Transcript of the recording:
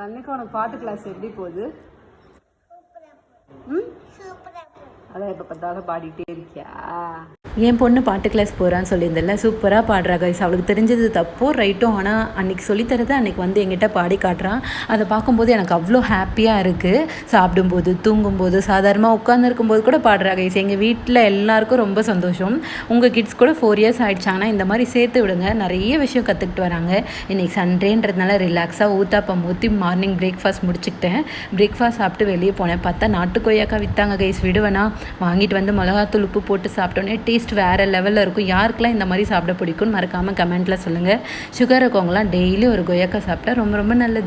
தண்ணிக்கு உனக்கு பாட்டு கிளாஸ் எப்படி போகுது? ம், அதான் எப்போ பார்த்தாலும் பாடிட்டே இருக்கியா? என் பொண்ணு பாட்டு கிளாஸ் போகிறான்னு சொல்லியிருந்தல, சூப்பராக பாடுறா கைஸ். அவளுக்கு தெரிஞ்சது தப்போ ரைட்டோ, ஆனால் அன்றைக்கி சொல்லித்தரது அன்றைக்கி வந்து எங்கிட்ட பாடி காட்டுறான். அதை பார்க்கும்போது எனக்கு அவ்வளோ ஹாப்பியாக இருக்குது. சாப்பிடும்போது, தூங்கும்போது, சாதாரணமாக உட்காந்துருக்கும்போது கூட பாடுறா கைஸ். எங்கள் வீட்டில் எல்லாருக்கும் ரொம்ப சந்தோஷம். உங்கள் கிட்ஸ் கூட 4 இயர்ஸ் ஆகிடுச்சாங்கன்னா இந்த மாதிரி சேர்த்து விடுங்க, நிறைய விஷயம் கற்றுக்கிட்டு வராங்க. இன்றைக்கி சண்டேன்றதுனால ரிலாக்ஸாக ஊத்தாப்பம் ஊற்றி மார்னிங் பிரேக்ஃபாஸ்ட் முடிச்சுக்கிட்டேன். பிரேக்ஃபாஸ்ட் சாப்பிட்டு வெளியே போனேன். பார்த்தா நாட்டு கொய்யாக்காய் விற்றாங்க கைஸ். விடுவேனா, வாங்கிட்டு வந்து மிளகாத்தூள் உப்பு போட்டு சாப்பிட்டோன்னே டேஸ்ட் வேறு லெவலில் இருக்கும். யாருக்கெல்லாம் இந்த மாதிரி சாப்பிட பிடிக்கும்னு மறக்காமல் கமெண்ட்டில் சொல்லுங்கள். சுகர் இருக்கவங்களாம் டெய்லி ஒரு கொய்யாக்காய் சாப்பிட்டா ரொம்ப ரொம்ப நல்லது.